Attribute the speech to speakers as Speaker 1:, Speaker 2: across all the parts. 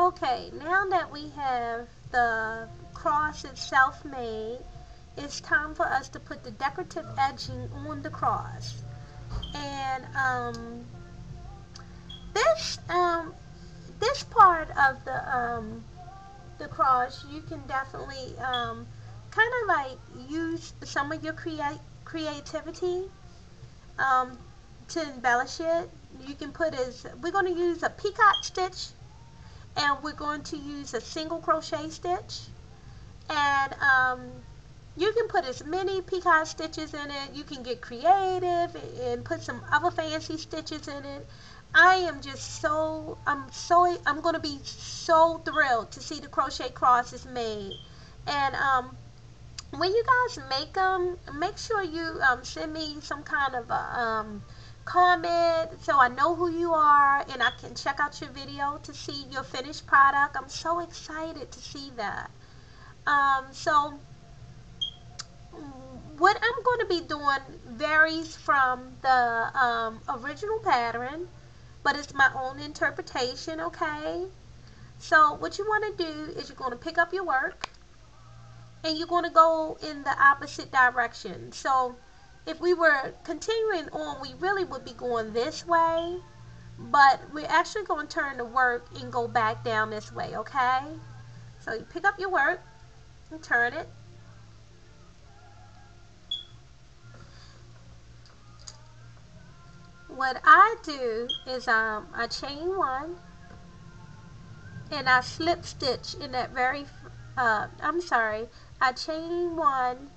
Speaker 1: Okay, now that we have the cross itself made, it's time for us to put the decorative edging on the cross. And this this part of the cross, you can definitely kind of like use some of your creativity um, to embellish it. You can put we're going to use a peacock stitch, and we're going to use a single crochet stitch, and you can put as many peacock stitches in it. You can get creative and put some other fancy stitches in it. I am just I'm going to be so thrilled to see the crochet crosses made. And when you guys make them, make sure you send me some kind of a comment so I know who you are and I can check out your video to see your finished product. I'm so excited to see that. So what I'm going to be doing varies from the original pattern, but it's my own interpretation, okay? So what you want to do is you're going to pick up your work and you're going to go in the opposite direction. So if we were continuing on, we really would be going this way, but we're actually going to turn the work and go back down this way, okay? So you pick up your work and turn it. What I do is I chain one and I slip stitch in that very I chain one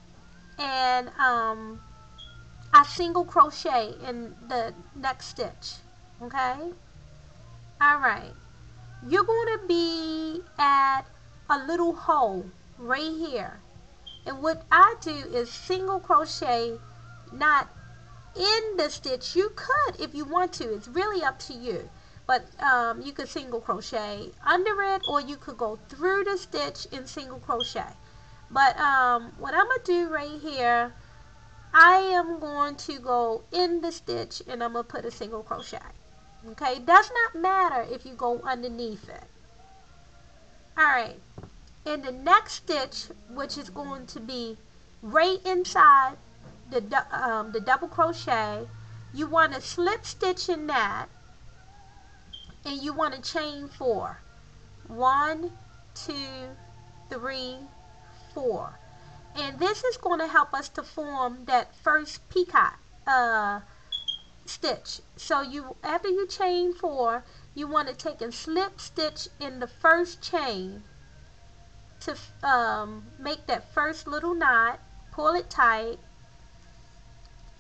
Speaker 1: and I single crochet in the next stitch, okay? Alright, you're going to be at a little hole right here, and what I do is single crochet, not in the stitch. You could if you want to, it's really up to you, but you could single crochet under it, or you could go through the stitch and single crochet. But what I'm going to do right here, I am going to go in the stitch and I'm going to put a single crochet. Okay, it does not matter if you go underneath it. Alright, in the next stitch, which is going to be right inside the double crochet, you want to slip stitch in that, and you want to chain 4. 1, 2, 3, 4. And this is going to help us to form that first peacock stitch. So after you chain 4, you want to take and slip stitch in the first chain to make that first little knot, pull it tight,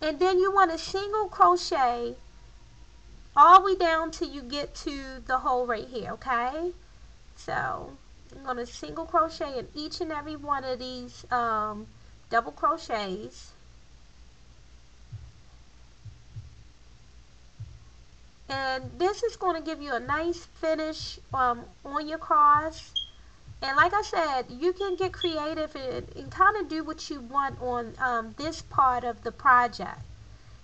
Speaker 1: and then you want to single crochet all the way down till you get to the hole right here, okay? So I'm going to single crochet in each and every one of these double crochets. And this is going to give you a nice finish on your cross. And like I said, you can get creative and kind of do what you want on this part of the project.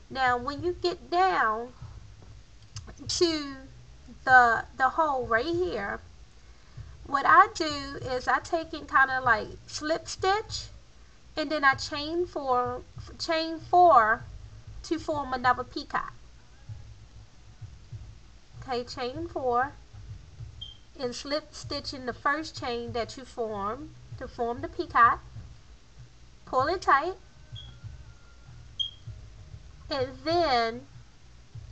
Speaker 1: Now when you get down to the hole right here, what I do is I take and kind of like slip stitch, and then I chain 4 to form another peacock. Okay, chain 4 and slip stitch in the first chain that you form to form the peacock, pull it tight, and then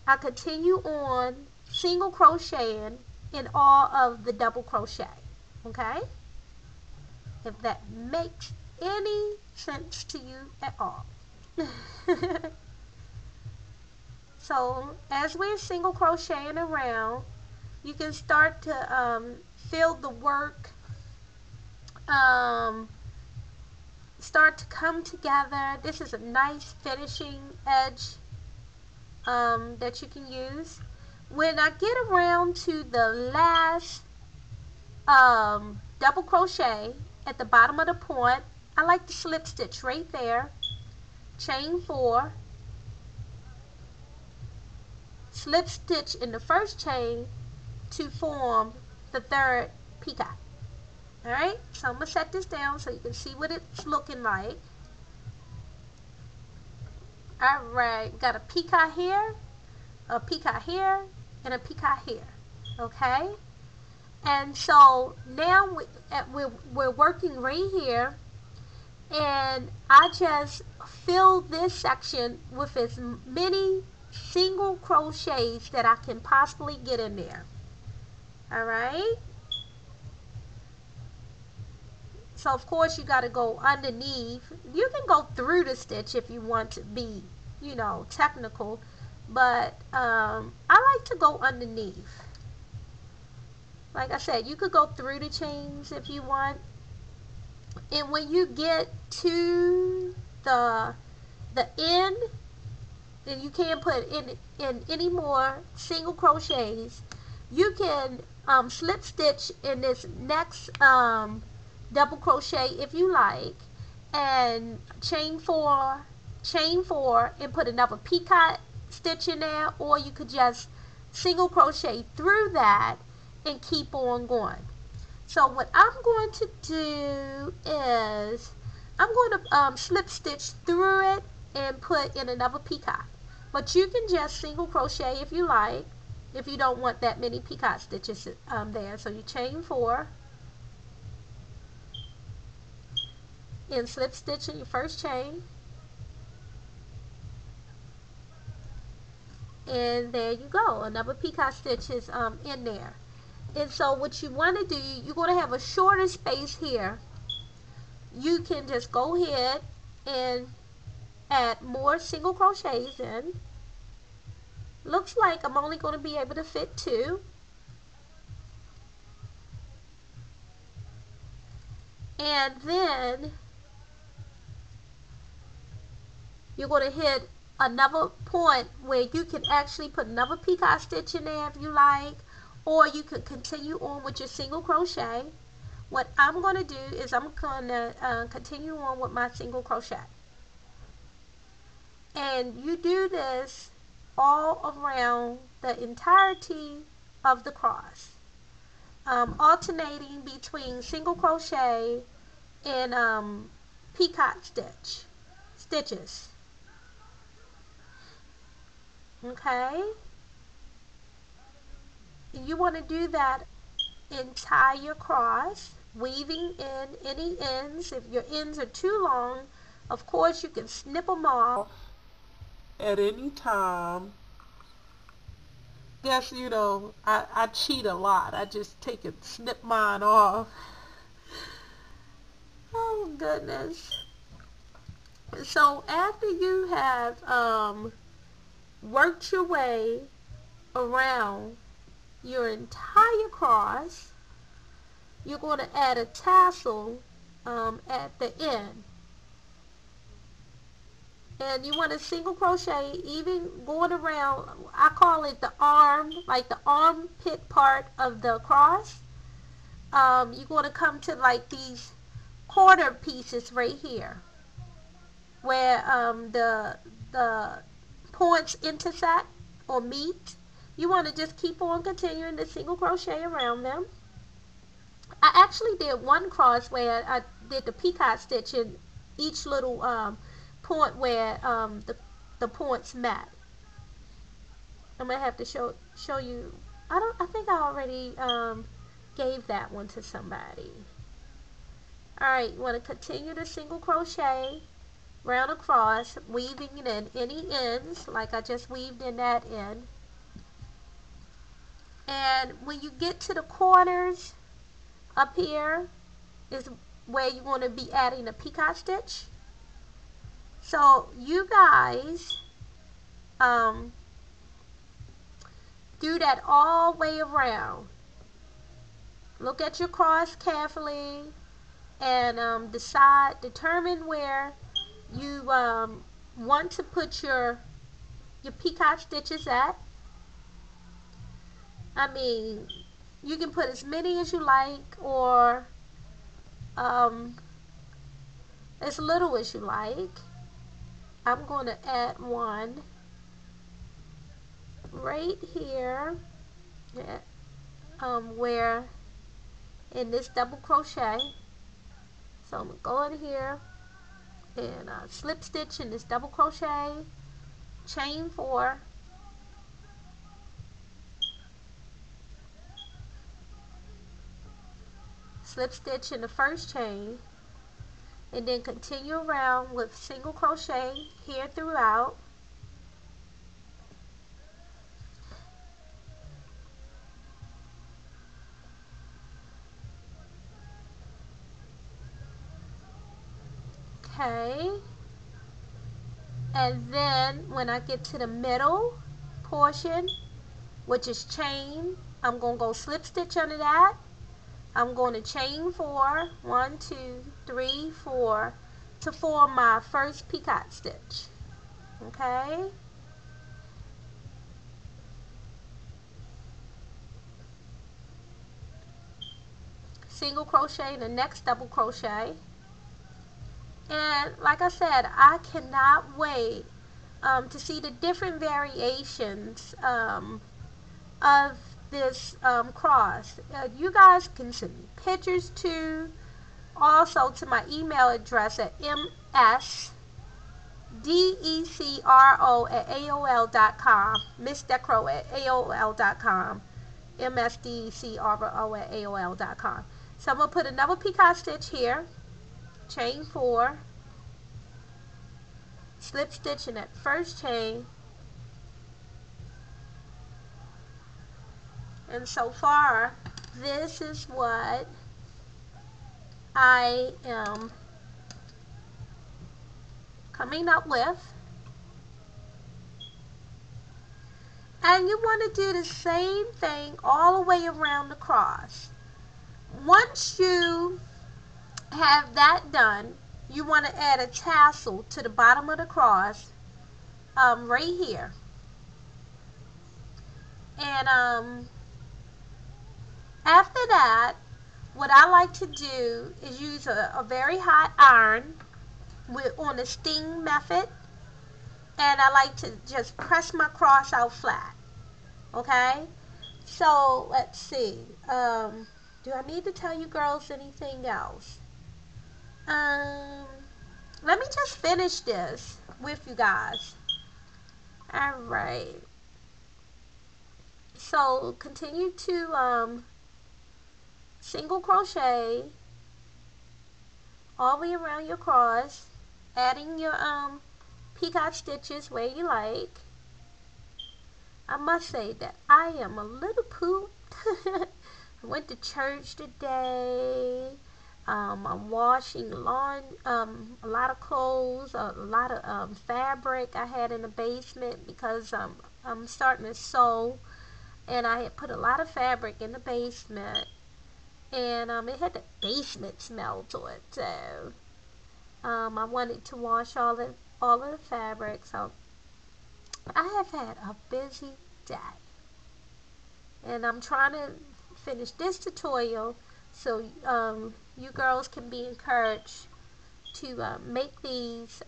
Speaker 1: I continue on single crocheting in all of the double crochet. Okay, if that makes any sense to you at all. So as we're single crocheting around, you can start to feel the work start to come together. This is a nice finishing edge that you can use. When I get around to the last double crochet at the bottom of the point, I like to slip stitch right there, chain 4, slip stitch in the first chain to form the third peacock. Alright, so I'm going to set this down so you can see what it's looking like. Alright, got a peacock here, a peacock here, and a peacock here. Okay? And so now we're working right here, and I just filled this section with as many single crochets that I can possibly get in there. Alright? So of course you got to go underneath. You can go through the stitch if you want to be, you know, technical, but I like to go underneath. Like I said, you could go through the chains if you want. And when you get to the end, and you can't put in any more single crochets, you can slip stitch in this next double crochet if you like, and chain four, and put another peacock stitch in there, or you could just single crochet through that and keep on going. So what I'm going to do is I'm going to slip stitch through it and put in another peacock. But you can just single crochet if you like, if you don't want that many peacock stitches there. So you chain 4 and slip stitch in your first chain, and there you go, another peacock stitch is in there. And so what you want to do, you're going to have a shorter space here. You can just go ahead and add more single crochets in. Looks like I'm only going to be able to fit 2. And then you're going to hit another point where you can actually put another peacock stitch in there if you like, or you could continue on with your single crochet. What I'm going to do is I'm going to continue on with my single crochet. And you do this all around the entirety of the cross, alternating between single crochet and peacock stitches. Okay? You want to do that entire cross, weaving in any ends. If your ends are too long, of course you can snip them off at any time. Guess, you know, I cheat a lot. I just take and snip mine off. Oh goodness. So after you have worked your way around your entire cross, you're going to add a tassel at the end. And you want to single crochet even going around, I call it the arm, like the armpit part of the cross. You're going to come to like these quarter pieces right here where the points intersect or meet. You want to just keep on continuing to single crochet around them. I actually did one cross where I did the peacock stitch in each little point where the points met. I'm gonna have to show you. I think I already gave that one to somebody. Alright, you want to continue to single crochet round across, weaving in any ends like I just weaved in that end. And when you get to the corners up here is where you're going to be adding a peacock stitch. So you guys do that all the way around. Look at your cross carefully and determine where you want to put your peacock stitches at. I mean, you can put as many as you like, or as little as you like. I'm going to add one right here where in this double crochet. So I'm going to go in here and slip stitch in this double crochet, chain 4, slip stitch in the first chain, and then continue around with single crochet here throughout. Okay, and then when I get to the middle portion, which is chain, I'm going to go slip stitch under that. I'm going to chain 4, 1, 2, 3, 4, to form my first peacock stitch. Okay, single crochet in the next double crochet. And like I said, I cannot wait to see the different variations of this cross. You guys can send me pictures too, also to my email address at msdecro@aol.com, msdecro@aol.com, msdecro@aol.com. So I'm going to put another peacock stitch here, chain 4, slip stitch in that first chain, and so far this is what I am coming up with. And you want to do the same thing all the way around the cross. Once you have that done, you want to add a tassel to the bottom of the cross, right here. And after that, what I like to do is use a very hot iron on the sting method, and I like to just press my cross out flat. Okay, so let's see, do I need to tell you girls anything else? Let me just finish this with you guys. Alright, so continue to single crochet all the way around your cross, adding your peacock stitches where you like. I must say that I am a little pooped. I went to church today. I'm washing lawn, a lot of clothes, a lot of fabric I had in the basement because I'm starting to sew, and I had put a lot of fabric in the basement, and it had the basement smell to it. So I wanted to wash all of the fabric. So I have had a busy day, and I'm trying to finish this tutorial so you girls can be encouraged to make these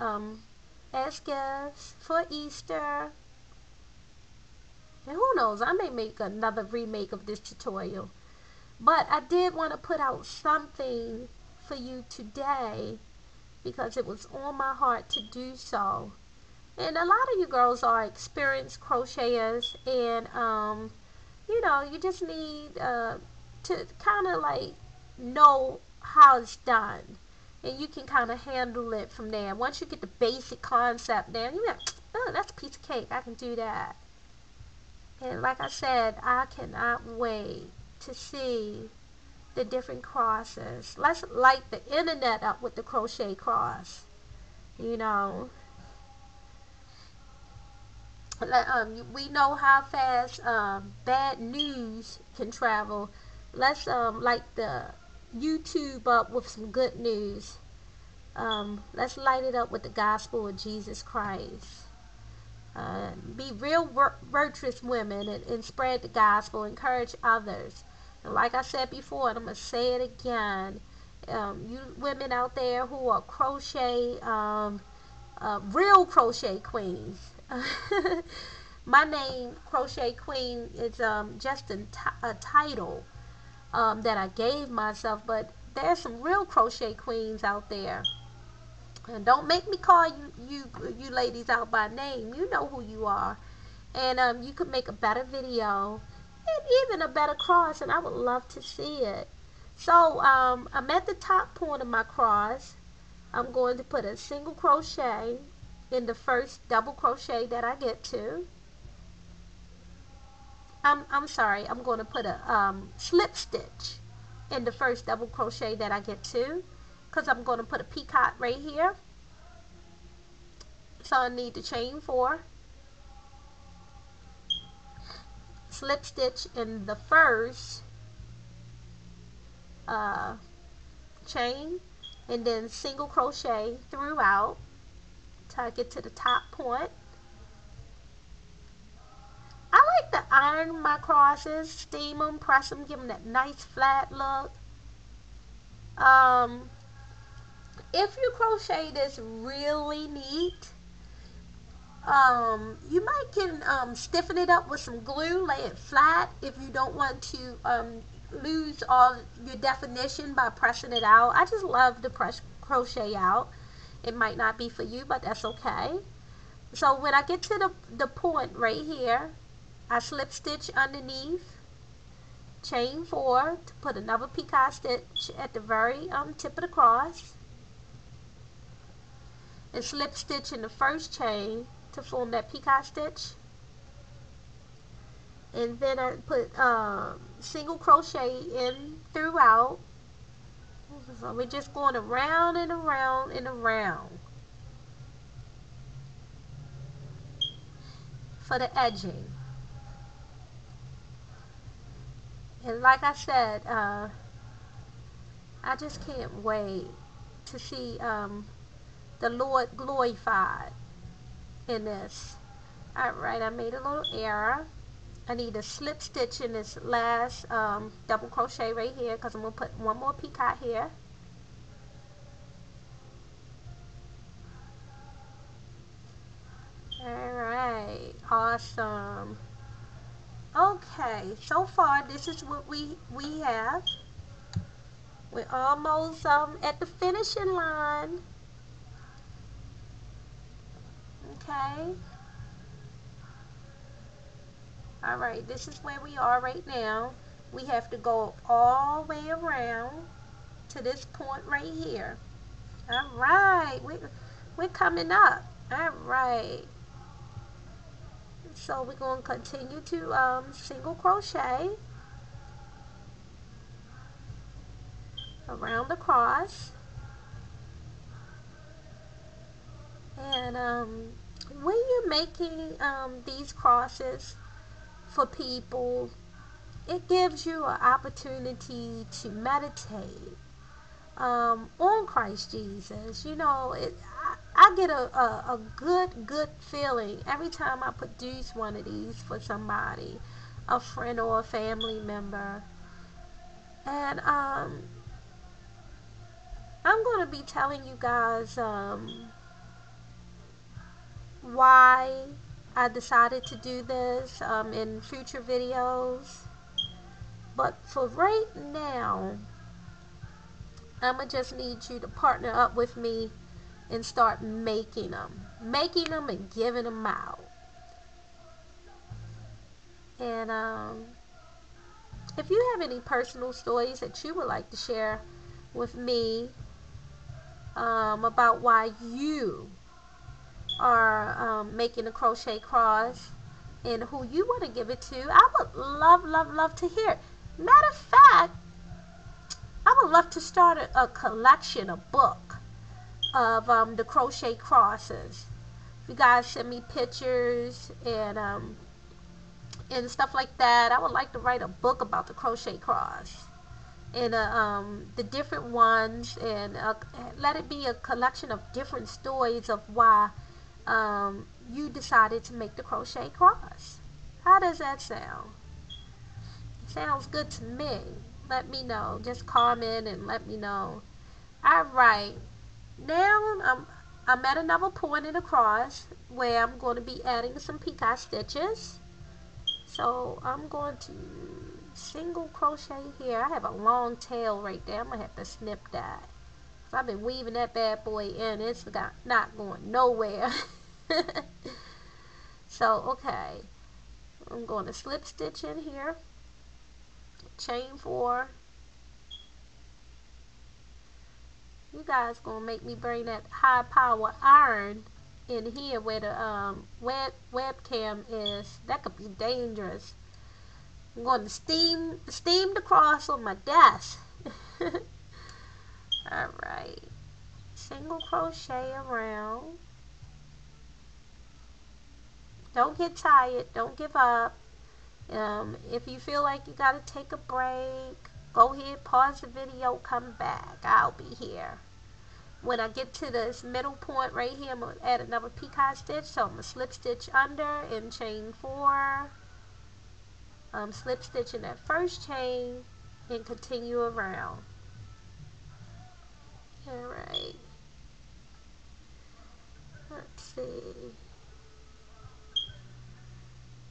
Speaker 1: as gifts for Easter. And who knows, I may make another remake of this tutorial. But I did want to put out something for you today because it was on my heart to do so. And a lot of you girls are experienced crocheters, and you know, you just need to kind of like know how it's done, and you can kind of handle it from there. Once you get the basic concept down, you're like, oh, that's a piece of cake, I can do that. And like I said, I cannot wait to see the different crosses. Let's light the internet up with the crochet cross, you know. We know how fast bad news can travel. Let's light the YouTube up with some good news. Let's light it up with the gospel of Jesus Christ. Be real virtuous women, and spread the gospel. Encourage others. And like I said before, and I'm going to say it again, you women out there who are crochet, real crochet queens. My name, Crochet Queen, is just a title. that I gave myself, but there's some real crochet queens out there. And don't make me call you ladies out by name. You know who you are. And you could make a better video and even a better cross, and I would love to see it. So I'm at the top point of my cross. I'm going to put a single crochet in the first double crochet that I get to. I'm sorry, I'm going to put a slip stitch in the first double crochet that I get to, because I'm going to put a peacock right here. So I need to chain 4, slip stitch in the first chain, and then single crochet throughout till I get to the top point. I like to iron my crosses, steam them, press them, give them that nice flat look. If you crochet this really neat, you might can stiffen it up with some glue, lay it flat if you don't want to lose all your definition by pressing it out. I just love to press crochet out. It might not be for you, but that's okay. So when I get to the point right here, I slip stitch underneath, chain 4 to put another peacock stitch at the very tip of the cross, and slip stitch in the first chain to form that peacock stitch. And then I put single crochet in throughout. So we're just going around and around and around for the edging. And like I said, I just can't wait to see the Lord glorified in this. Alright, I made a little error. I need a slip stitch in this last double crochet right here, because I'm going to put one more peacock here. Alright, awesome. Okay, so far this is what we have. We're almost at the finishing line. Okay. Alright, this is where we are right now. We have to go all the way around to this point right here. Alright, we're coming up. Alright. So we're going to continue to single crochet around the cross. And when you're making these crosses for people, it gives you an opportunity to meditate on Christ Jesus. You know, I get a good feeling every time I produce one of these for somebody, a friend or a family member. And I'm going to be telling you guys why I decided to do this in future videos. But for right now, I'ma just need you to partner up with me and start making them and giving them out. And if you have any personal stories that you would like to share with me about why you are making a crochet cross and who you want to give it to, I would love to hear it. Matter of fact, I would love to start a collection, a book of the crochet crosses. If you guys send me pictures and stuff like that, I would like to write a book about the crochet cross and the different ones, and let it be a collection of different stories of why you decided to make the crochet cross. How does that sound? Sounds good to me. Let me know. Just comment and let me know. Alright, now I'm at another point in the cross where I'm going to be adding some peacock stitches. So I'm going to single crochet here. I have a long tail right there. I'm gonna have to snip that. So I've been weaving that bad boy in. It's not going nowhere. So okay, I'm going to slip stitch in here, chain 4. You guys gonna make me bring that high power iron in here where the webcam is. That could be dangerous. I'm going to steam the cross on my desk. Alright, single crochet around. Don't get tired, don't give up. If you feel like you gotta take a break, go ahead, pause the video, come back. I'll be here. When I get to this middle point right here, I'm going to add another peacock stitch. So I'm going to slip stitch under and chain 4. Slip stitch in that first chain and continue around. Alright. Let's see.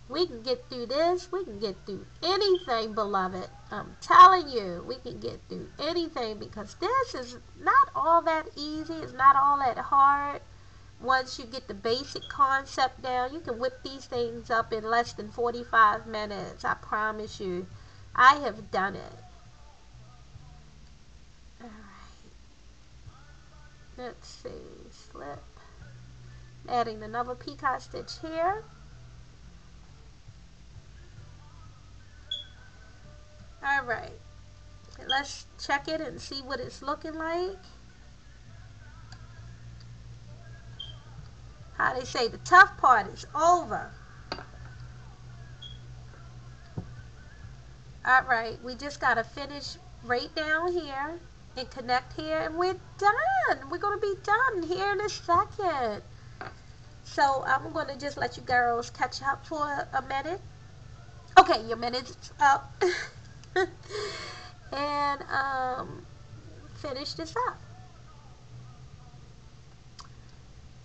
Speaker 1: We can get through this. We can get through anything, beloved. I'm telling you, we can get through anything because this is not all that easy. It's not all that hard. Once you get the basic concept down, you can whip these things up in less than 45 minutes. I promise you. I have done it. Alright. Let's see. Slip. Adding another peacock stitch here. Alright, let's check it and see what it's looking like. How they say, the tough part is over. Alright, we just got to finish right down here and connect here and we're done. We're going to be done here in a second. So I'm going to just let you girls catch up for a minute. Okay, your minute's up. And finish this up.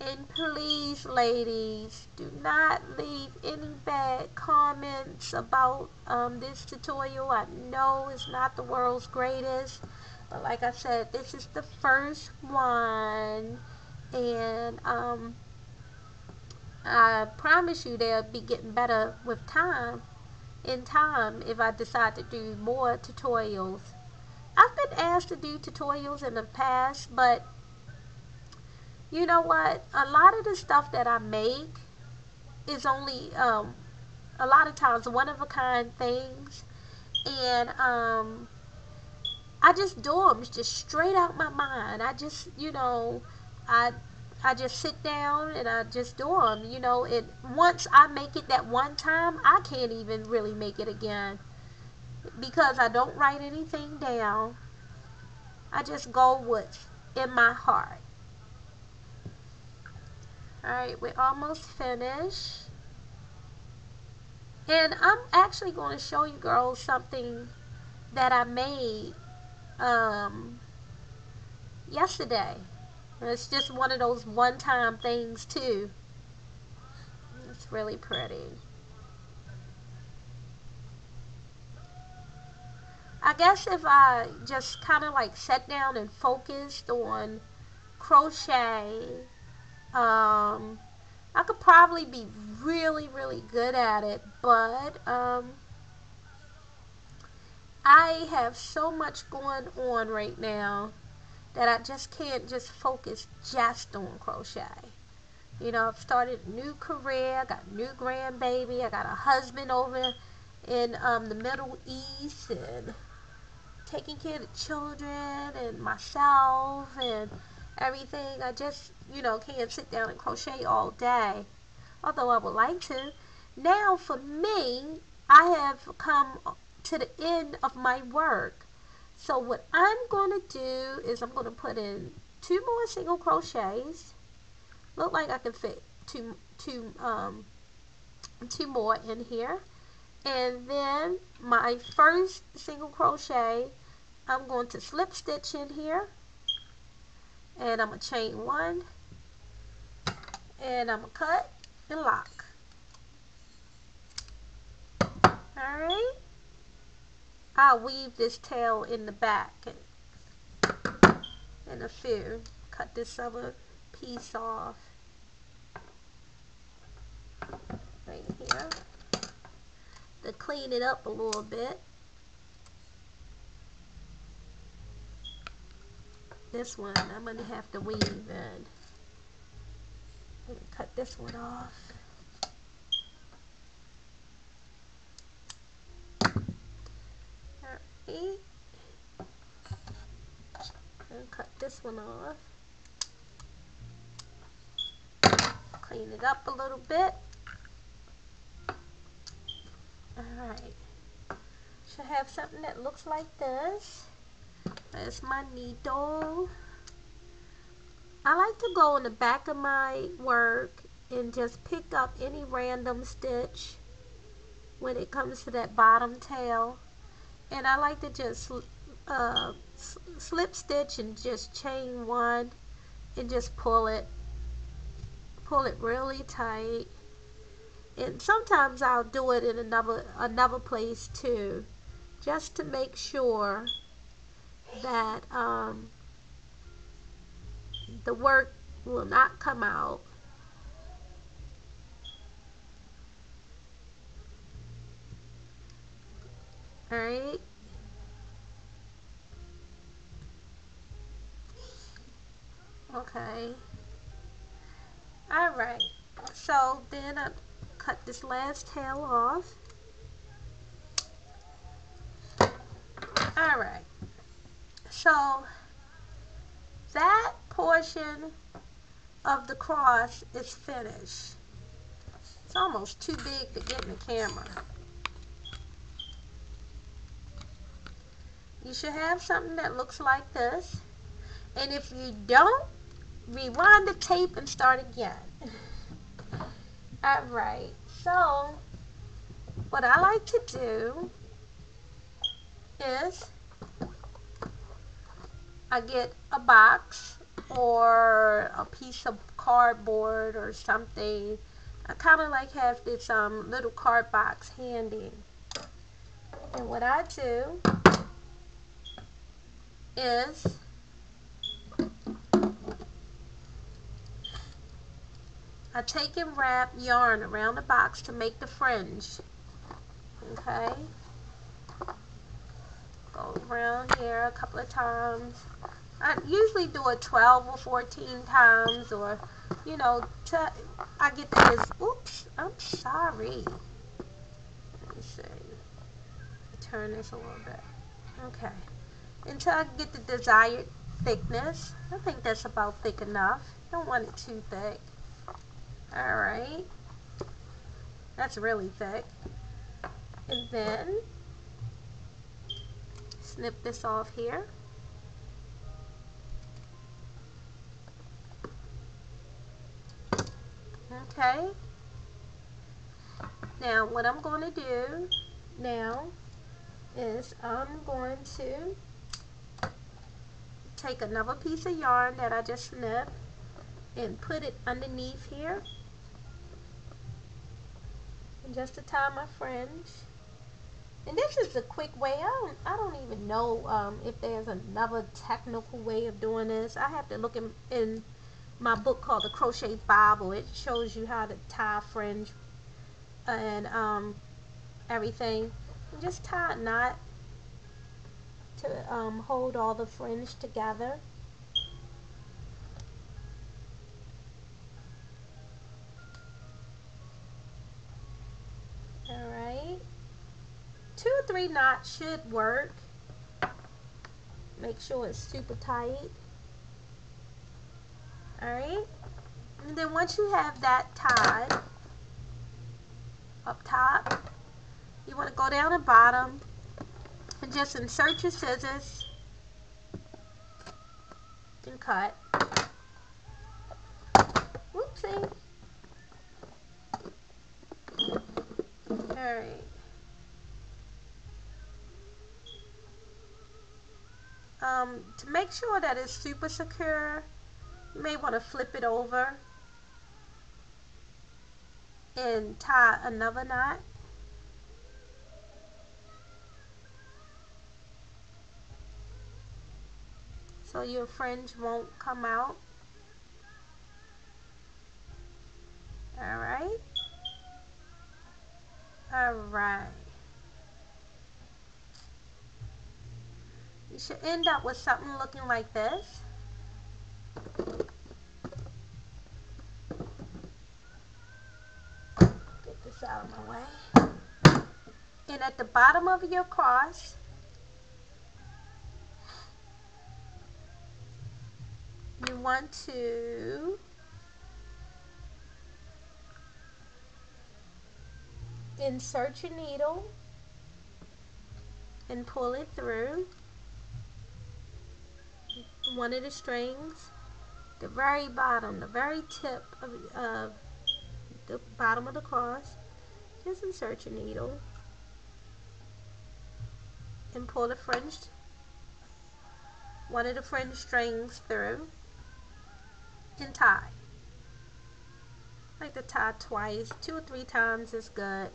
Speaker 1: And please, ladies, do not leave any bad comments about this tutorial. I know it's not the world's greatest, but like I said, this is the first one, and I promise you they'll be getting better with time. In time, if I decide to do more tutorials. I've been asked to do tutorials in the past, but you know what? A lot of the stuff that I make is only a lot of times one-of-a-kind things, and I just do them just straight out my mind. I just, you know, I just sit down and I just do them, you know, and once I make it that one time, I can't even really make it again because I don't write anything down. I just go what's in my heart. Alright, we're almost finished. And I'm actually going to show you girls something that I made yesterday. It's just one of those one-time things too. It's really pretty. I guess if I just kind of like sat down and focused on crochet, I could probably be really, really good at it, but I have so much going on right now that I just can't just focus just on crochet. You know, I've started a new career, I got a new grandbaby, I got a husband over in the Middle East, and taking care of the children and myself and everything. I just, you know, can't sit down and crochet all day, although I would like to. Now for me, I have come to the end of my work. So what I'm going to do is I'm going to put in 2 more single crochets. Look like I can fit two more in here. And then my first single crochet, I'm going to slip stitch in here. And I'm going to chain 1. And I'm going to cut and lock. Alright. I'll weave this tail in the back in a few. Cut this other piece off right here to clean it up a little bit. This one I'm going to have to weave in. Cut this one off. Alright. And cut this one off. Clean it up a little bit. Alright. Should have something that looks like this. There's my needle. I like to go in the back of my work and just pick up any random stitch when it comes to that bottom tail. And I like to just slip stitch and just chain one and just pull it really tight. And sometimes I'll do it in another place too, just to make sure that the work will not come out. Alright. Okay. Alright. So then I cut this last tail off. Alright. So that portion of the cross is finished. It's almost too big to get in the camera. You should have something that looks like this. And if you don't, rewind the tape and start again. Alright, so what I like to do is I get a box or a piece of cardboard or something. I kind of like have this little card box handy. And what I do is I take and wrap yarn around the box to make the fringe. Okay. Go around here a couple of times. I usually do it 12 or 14 times, or, you know, I get this. Oops, I'm sorry. Let me see. Turn this a little bit. Okay. Until I get the desired thickness. I think that's about thick enough. Don't want it too thick. Alright. That's really thick. And then snip this off here. Okay. Now what I'm going to do now is I'm going to take another piece of yarn that I just snipped and put it underneath here, and just to tie my fringe. And this is a quick way. I don't even know if there's another technical way of doing this. I have to look in my book called The Crochet Bible. It shows you how to tie fringe and everything. And just tie a knot to hold all the fringe together. Alright. 2 or 3 knots should work. Make sure it's super tight. Alright. And then once you have that tied up top, you want to go down the bottom and just insert your scissors and cut. Whoopsie. Alright. To make sure that it's super secure, you may want to flip it over and tie another knot. so your fringe won't come out. Alright. Alright. You should end up with something looking like this. Get this out of my way. And at the bottom of your cross, you want to insert your needle and pull it through one of the strings, the very bottom, the very tip of the bottom of the cross. Just insert your needle and pull the fringe, one of the fringe strings through, and tie. I like to tie twice, 2 or 3 times is good.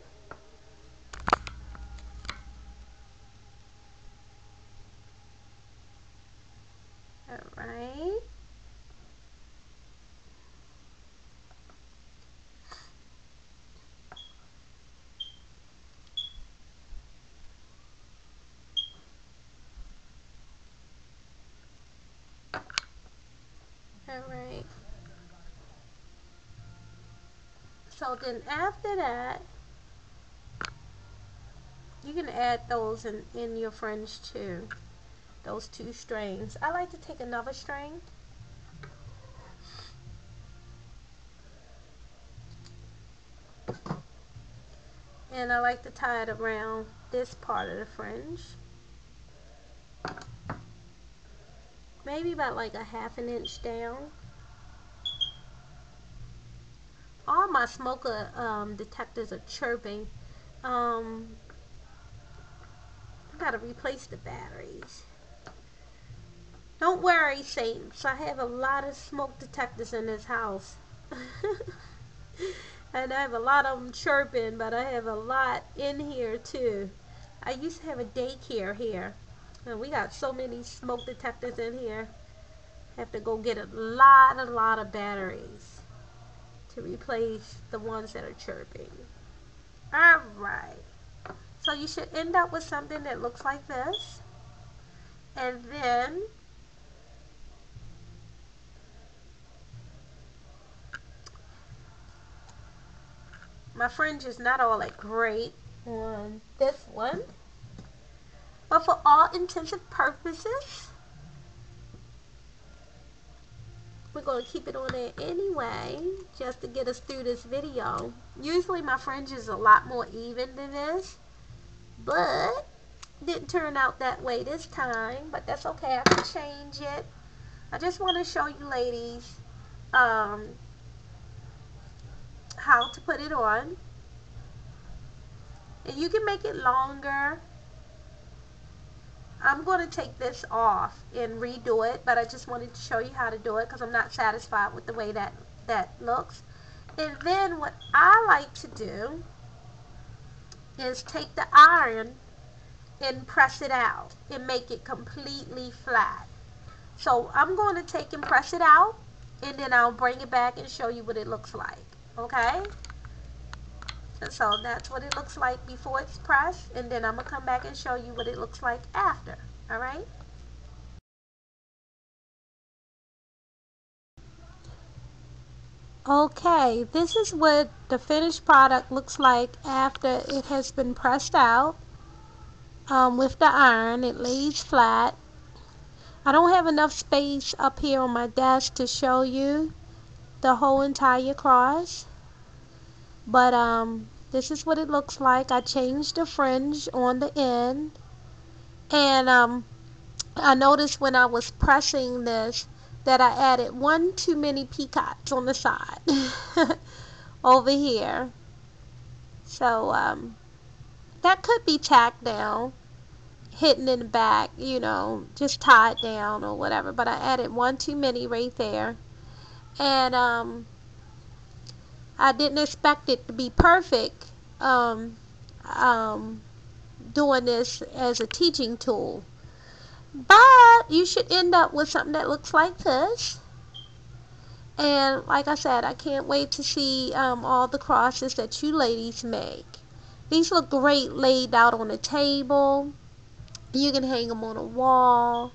Speaker 1: Alright. Alright. So then after that, you can add those in your fringe too. Those 2 strings. I like to take another string and I like to tie it around this part of the fringe. Maybe about like a 1/2 inch down. All my smoker detectors are chirping. I gotta replace the batteries. Don't worry, Saints. I have a lot of smoke detectors in this house. And I have a lot of them chirping, but I have a lot in here too. I used to have a daycare here, and we got so many smoke detectors in here. Have to go get a lot of batteries to replace the ones that are chirping. Alright. So you should end up with something that looks like this. And then my fringe is not all that great on this one, but for all intensive purposes, we're going to keep it on there anyway, just to get us through this video. Usually my fringe is a lot more even than this, but didn't turn out that way this time, but that's okay. I can change it. I just want to show you ladies how to put it on, and you can make it longer. I'm going to take this off and redo it, but I just wanted to show you how to do it because I'm not satisfied with the way that looks. And then what I like to do is take the iron and press it out and make it completely flat. So I'm going to take and press it out, and then I'll bring it back and show you what it looks like. Okay? So that's what it looks like before it's pressed, and then I'm going to come back and show you what it looks like after. Alright? Okay, this is what the finished product looks like after it has been pressed out with the iron. It lays flat. I don't have enough space up here on my desk to show you the whole entire cross, but this is what it looks like. I changed the fringe on the end, and I noticed when I was pressing this that I added one too many peacocks on the side over here. So that could be tacked down, hidden in the back, you know, just tied down or whatever, but I added one too many right there. And I didn't expect it to be perfect doing this as a teaching tool. But you should end up with something that looks like this. And like I said, I can't wait to see all the crosses that you ladies make. These look great laid out on a table. You can hang them on a wall.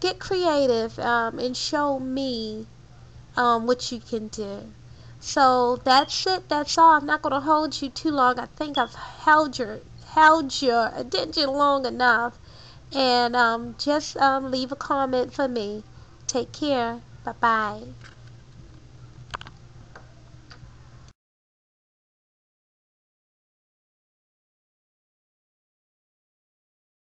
Speaker 1: Get creative and show me what you can do. So that's it. That's all. I'm not going to hold you too long. I think I've held your attention long enough. And just leave a comment for me. Take care. Bye bye.